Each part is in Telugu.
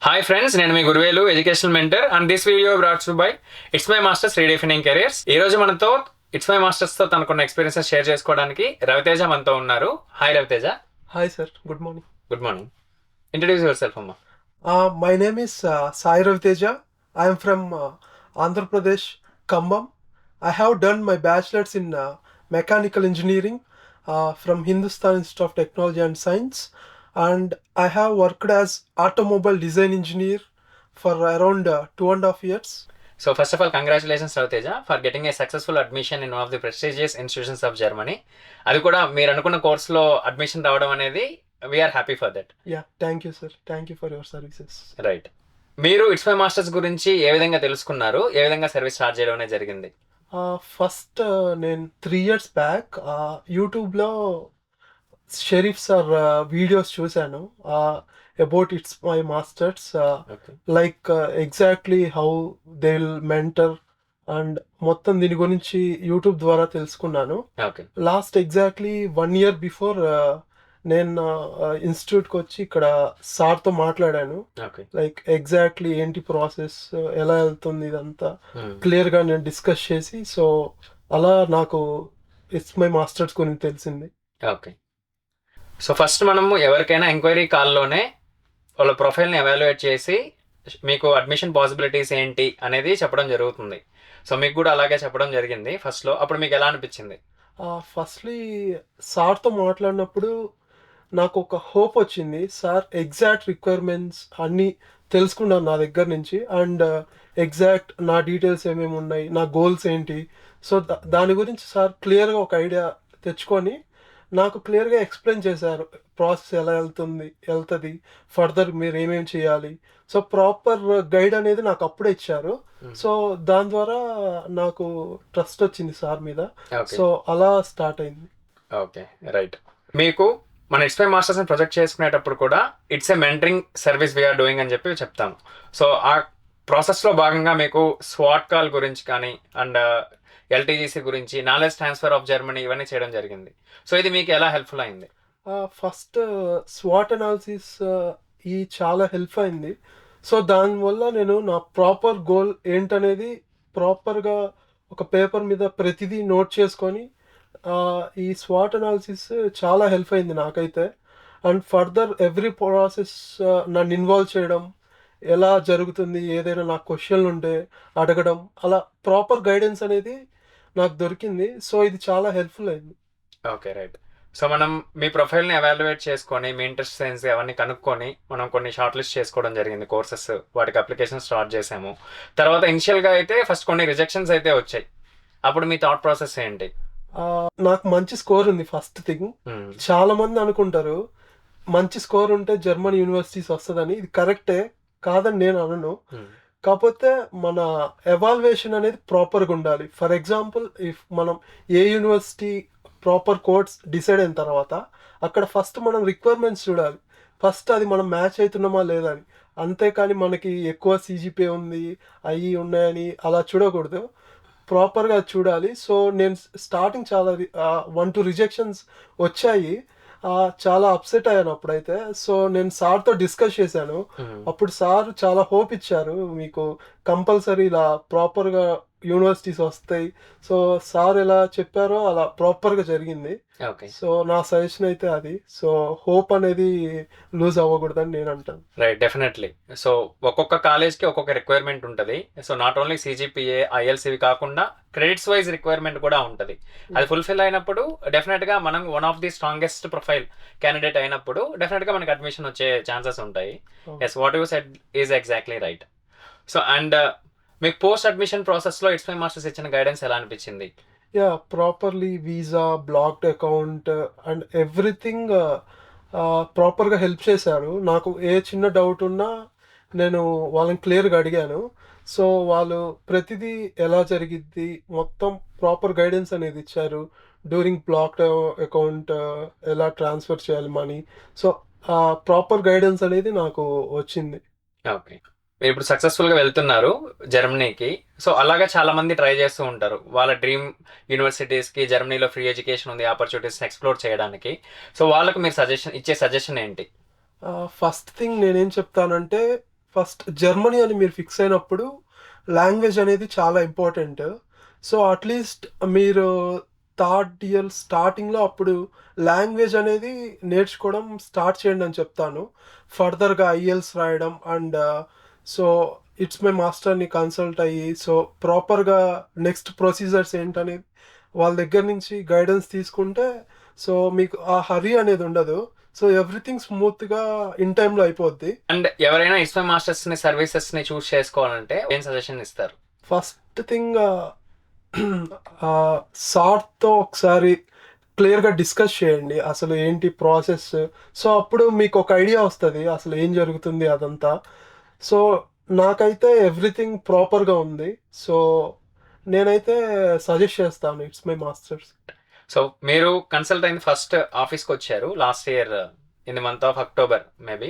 Hi friends, నేను మీ Guruvelu educational mentor and this video brought you by it's my masters redefining careers. ఈ రోజు మనతో ఇట్స్ మై మాస్టర్స్ తో తనకున్న ఎక్స్పీరియన్సెస్ షేర్ చేసుకోవడానికి రవితేజ మనతో ఉన్నారు. Hi Raviteja. Hi, sir. Good morning. Good morning. Introduce yourself అమ్మా. My name is Sai Raviteja. I am from Andhra Pradesh, Kambam. I have done my bachelor's in mechanical engineering from Hindustan Institute of Technology and Science, and I have worked as automobile design engineer for around 2.5 years. So first of all congratulations Raviteja for getting a successful admission in one of the prestigious institutions of Germany. అది కూడా మీరు అనుకున్న కోర్సులో అడ్మిషన్ రావడం అనేది we are happy for that. Yeah, thank you, sir. Thank you for your services. Right. మీరు ఇట్స్ మై మాస్టర్స్ గురించి ఏ విధంగా తెలుసుకున్నారు, ఏ విధంగా సర్వీస్ స్టార్ట్ చేయడం అనేది జరిగింది? ఫస్ట్ నేను 3 years బ్యాక్ యూట్యూబ్లో షరీఫ్ సార్ వీడియోస్ చూశాను about it's my masters, okay. Like exactly how they will mentor and మొత్తం దీని గురించి యూట్యూబ్ ద్వారా తెలుసుకున్నాను. Okay. Last exactly 1 year before నేను ఇన్స్టిట్యూట్కి వచ్చి ఇక్కడ సార్తో మాట్లాడాను. ఓకే. లైక్ ఎగ్జాక్ట్లీ ఏంటి ప్రాసెస్, ఎలా వెళ్తుంది ఇదంతా క్లియర్గా నేను డిస్కస్ చేసి, సో అలా నాకు ఇట్స్ మై మాస్టర్స్ గురించి తెలిసింది. ఓకే. సో ఫస్ట్ మనము ఎవరికైనా ఎంక్వైరీ కాల్లోనే వాళ్ళ ప్రొఫైల్ని ఎవాల్యుయేట్ చేసి మీకు అడ్మిషన్ పాసిబిలిటీస్ ఏంటి అనేది చెప్పడం జరుగుతుంది. సో మీకు కూడా అలాగే చెప్పడం జరిగింది ఫస్ట్లో. అప్పుడు మీకు ఎలా అనిపించింది? ఫస్ట్లీ సార్తో మాట్లాడినప్పుడు నాకు ఒక హోప్ వచ్చింది. సార్ ఎగ్జాక్ట్ రిక్వైర్మెంట్స్ అన్నీ తెలుసుకున్నాను నా దగ్గర నుంచి, అండ్ ఎగ్జాక్ట్ నా డీటెయిల్స్ ఏమేమి ఉన్నాయి, నా గోల్స్ ఏంటి, సో దాని గురించి సార్ క్లియర్గా ఒక ఐడియా తెచ్చుకొని నాకు క్లియర్గా ఎక్స్ప్లెయిన్ చేశారు. ప్రాసెస్ ఎలా వెళ్తుంది, ఫర్దర్ మీరు ఏమేమి చేయాలి, సో ప్రాపర్ గైడ్ అనేది నాకు అప్పుడే ఇచ్చారు. సో దాని ద్వారా నాకు ట్రస్ట్ వచ్చింది సార్ మీద. ఓకే. సో అలా స్టార్ట్ అయింది. ఓకే. రైట్. మీకు మన ఇట్స్ మై మాస్టర్స్ని ప్రొజెక్ట్ చేసుకునేటప్పుడు కూడా it's a mentoring service we are doing అని చెప్పి చెప్తాము. సో ఆ ప్రాసెస్లో భాగంగా మీకు స్వాట్ కాల్ గురించి కానీ అండ్ ఎల్టీజీసీ గురించి, నాలెడ్జ్ ట్రాన్స్ఫర్ ఆఫ్ జర్మనీ ఇవన్నీ చేయడం జరిగింది. సో ఇది మీకు ఎలా హెల్ప్ఫుల్ అయింది? ఫస్ట్ స్వాట్ అనాలిసిస్ ఈ చాలా హెల్ప్ అయింది. సో దానివల్ల నేను నా ప్రాపర్ గోల్ ఏంటనేది ప్రాపర్గా ఒక పేపర్ మీద ప్రతిదీ నోట్ చేసుకొని, ఈ స్వాట్ అనాలిసిస్ చాలా హెల్ప్ అయింది నాకైతే. అండ్ ఫర్దర్ ఎవ్రీ ప్రాసెస్ నన్ను ఇన్వాల్వ్ చేయడం, ఎలా జరుగుతుంది, ఏదైనా నాకు క్వశ్చన్లు ఉంటే అడగడం, అలా ప్రాపర్ గైడెన్స్ అనేది నాకు దొరికింది. సో ఇది చాలా హెల్ప్ఫుల్ అయింది. ఓకే. రైట్. సో మనం మీ ప్రొఫైల్ని ఎవాల్యుయేట్ చేసుకొని మీ ఇంట్రెస్ట్ సెన్స్ అవన్నీ కనుక్కొని మనం కొన్ని షార్ట్ లిస్ట్ చేసుకోవడం జరిగింది కోర్సెస్, వాటికి అప్లికేషన్ స్టార్ట్ చేసాము. తర్వాత ఇనిషియల్గా అయితే ఫస్ట్ కొన్ని రిజెక్షన్స్ అయితే వచ్చాయి. అప్పుడు మీ థాట్ ప్రాసెస్ ఏంటి? నాకు మంచి స్కోర్ ఉంది ఫస్ట్ థింగ్. చాలా మంది అనుకుంటారు మంచి స్కోర్ ఉంటే జర్మన్ యూనివర్సిటీస్ వస్తుందని. ఇది కరెక్టే, కాదని నేను అనను. కాకపోతే మన ఎవాల్యుయేషన్ అనేది ప్రాపర్గా ఉండాలి. ఫర్ ఎగ్జాంపుల్ ఇఫ్ మనం ఏ యూనివర్సిటీ ప్రాపర్ కోర్స్ డిసైడ్ అయిన తర్వాత అక్కడ ఫస్ట్ మనం రిక్వైర్మెంట్స్ చూడాలి. ఫస్ట్ అది మనం మ్యాచ్ అవుతున్నామా లేదా అని. అంతేకాని మనకి ఎక్కువ సీజీపీఏ ఉంది, అవి ఉన్నాయని అలా చూడకూడదు. ప్రాపర్గా చూడాలి. సో నేను స్టార్టింగ్ చాలా 1-2 రిజెక్షన్స్ వచ్చాయి. చాలా అప్సెట్ అయ్యాను అప్పుడైతే. సో నేను సార్తో డిస్కస్ చేశాను. అప్పుడు సార్ చాలా హోప్ ఇచ్చారు, మీకు కంపల్సరీ ఇలా ప్రాపర్గా యూనివర్సిటీస్ వస్తాయి. సో సార్ ఎలా చెప్పారో అలా ప్రాపర్గా జరిగింది. ఓకే. సో నా సజెషన్ అయితే అది. సో హోప్ అనేది లూజ్ అవ్వకూడదని నేను అంటాను. రైట్. డెఫినెట్లీ. సో ఒక్కొక్క కాలేజ్కి ఒక్కొక్క రిక్వైర్మెంట్ ఉంటుంది. సో నాట్ ఓన్లీ సీజీపీఏ, ఐఎల్సీవి కాకుండా క్రెడిట్స్ వైజ్ రిక్వైర్మెంట్ కూడా ఉంటుంది. అది ఫుల్ఫిల్ అయినప్పుడు డెఫినెట్గా మనం one of the strongest profile candidate అయినప్పుడు డెఫినెట్గా మనకి అడ్మిషన్ వచ్చే ఛాన్సెస్ ఉంటాయి. Yes, what you said is exactly right. So and మీకు పోస్ట్ అడ్మిషన్ ప్రాసెస్లో ఇట్స్ మై మాస్టర్స్ ఇచ్చిన గైడెన్స్ ఎలా అనిపించింది? Yeah, properly visa, blocked account and everything ప్రాపర్గా హెల్ప్ చేశారు. నాకు ఏ చిన్న డౌట్ ఉన్నా నేను వాళ్ళని క్లియర్గా అడిగాను. సో వాళ్ళు ప్రతిదీ ఎలా జరిగిద్ది మొత్తం ప్రాపర్ గైడెన్స్ అనేది ఇచ్చారు. డ్యూరింగ్ బ్లాక్డ్ అకౌంట్ ఎలా ట్రాన్స్ఫర్ చేయాలి మనీ, సో ప్రాపర్ గైడెన్స్ అనేది నాకు వచ్చింది. ఓకే. మీరు ఇప్పుడు సక్సెస్ఫుల్గా వెళ్తున్నారు జర్మనీకి. సో అలాగే చాలా మంది ట్రై చేస్తూ ఉంటారు వాళ్ళ డ్రీమ్ యూనివర్సిటీస్కి. జర్మనీలో ఫ్రీ ఎడ్యుకేషన్ ఉంది, ఆపర్చునిటీస్ ఎక్స్ప్లోర్ చేయడానికి. సో వాళ్ళకు మీరు ఇచ్చే సజెషన్ ఏంటి? ఫస్ట్ థింగ్ నేనేం చెప్తానంటే ఫస్ట్ జర్మనీ అని మీరు ఫిక్స్ అయినప్పుడు లాంగ్వేజ్ అనేది చాలా ఇంపార్టెంట్. సో అట్లీస్ట్ మీరు థర్డ్ ఇయర్ స్టార్టింగ్లో అప్పుడు లాంగ్వేజ్ అనేది నేర్చుకోవడం స్టార్ట్ చేయండి అని చెప్తాను. ఫర్దర్గా ఐఎల్స్ రాయడం అండ్ సో ఇట్స్ మై మాస్టర్ని కన్సల్ట్ అయ్యి సో ప్రాపర్గా నెక్స్ట్ ప్రొసీజర్స్ ఏంటనేది వాళ్ళ దగ్గర నుంచి గైడెన్స్ తీసుకుంటే సో మీకు ఆ హరీ అనేది ఉండదు. సో ఎవ్రీథింగ్ స్మూత్గా ఇన్ టైంలో అయిపోద్ది. అండ్ ఎవరైనా ఇస్మై మాస్టర్స్ ని సర్వీసెస్ ని చూస్ చేసుకోవాలంటే ఏం సజెషన్ ఇస్తారు? ఫస్ట్ థింగ్ సార్తో ఒకసారి క్లియర్గా డిస్కస్ చేయండి అసలు ఏంటి ప్రాసెస్. సో అప్పుడు మీకు ఒక ఐడియా వస్తుంది అసలు ఏం జరుగుతుంది అదంతా. సో నాకైతే ఎవ్రీథింగ్ ప్రాపర్గా ఉంది. సో నేనైతే సజెస్ట్ చేస్తాను ఇట్స్ మై మాస్టర్స్. సో మీరు కన్సల్ట్ అయిన ఫస్ట్ ఆఫీస్కి వచ్చారు last year in the month of October maybe.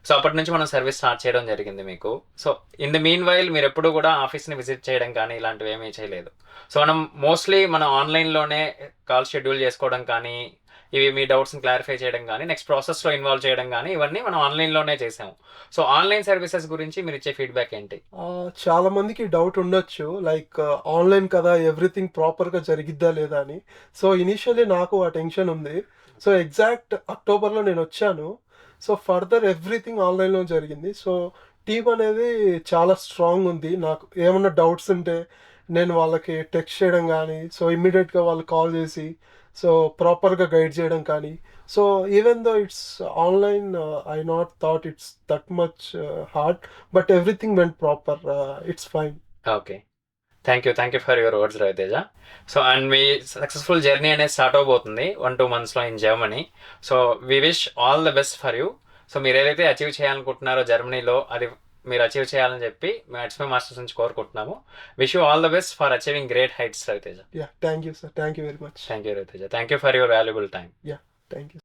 So అప్పటి నుంచి మనం సర్వీస్ స్టార్ట్ చేయడం జరిగింది మీకు. So in the mean while మీరు ఎప్పుడు కూడా ఆఫీస్ని విజిట్ చేయడం కానీ ఇలాంటివి ఏమీ చేయలేదు. సో మనం మోస్ట్లీ మనం ఆన్లైన్లోనే కాల్ షెడ్యూల్ చేసుకోవడం కానీ ఇవి మీ డౌట్స్ని క్లారిఫై చేయడం కానీ నెక్స్ట్ ప్రాసెస్లో ఇన్వాల్వ్ చేయడం కానీ ఇవన్నీ మనం ఆన్లైన్లోనే చేసాము. సో ఆన్లైన్ సర్వీసెస్ గురించి మీరు ఇచ్చే ఫీడ్బ్యాక్ ఏంటి? చాలా మందికి డౌట్ ఉండొచ్చు లైక్ ఆన్లైన్ కదా ఎవ్రీథింగ్ ప్రాపర్గా జరిగిద్దా లేదా అని. సో ఇనీషియల్లీ నాకు ఆ టెన్షన్ ఉంది. సో ఎగ్జాక్ట్ అక్టోబర్లో నేను వచ్చాను. సో ఫర్దర్ ఎవ్రీథింగ్ ఆన్లైన్లో జరిగింది. సో టీమ్ అనేది చాలా స్ట్రాంగ్ ఉంది. నాకు ఏమన్నా డౌట్స్ ఉంటే నేను వాళ్ళకి టెక్స్ట్ చేయడం కానీ సో ఇమ్మీడియట్గా వాళ్ళు కాల్ చేసి సో ప్రాపర్గా గైడ్ చేయడం కానీ. So even though it's online I not thought it's that much hard but everything went proper. It's fine. Okay, thank you for your words Raviteja. So and మీ సక్సెస్ఫుల్ జర్నీ అనేది స్టార్ట్ అవబోతుంది 1-2 monthsలో in Germany. So we wish all the best for you. So మీరు ఏదైతే అచీవ్ చేయాలనుకుంటున్నారో జర్మనీలో అది మీరు అచీవ్ చేయాలని చెప్పి మేము ఇట్స్ మై మాస్టర్స్ నుంచి కోరుకుంటున్నాము. Wish you all the best for achieving great heights Raviteja. Thank you sir. Thank you very much. Thank you Raviteja. Thank you for your valuable time. Thank you.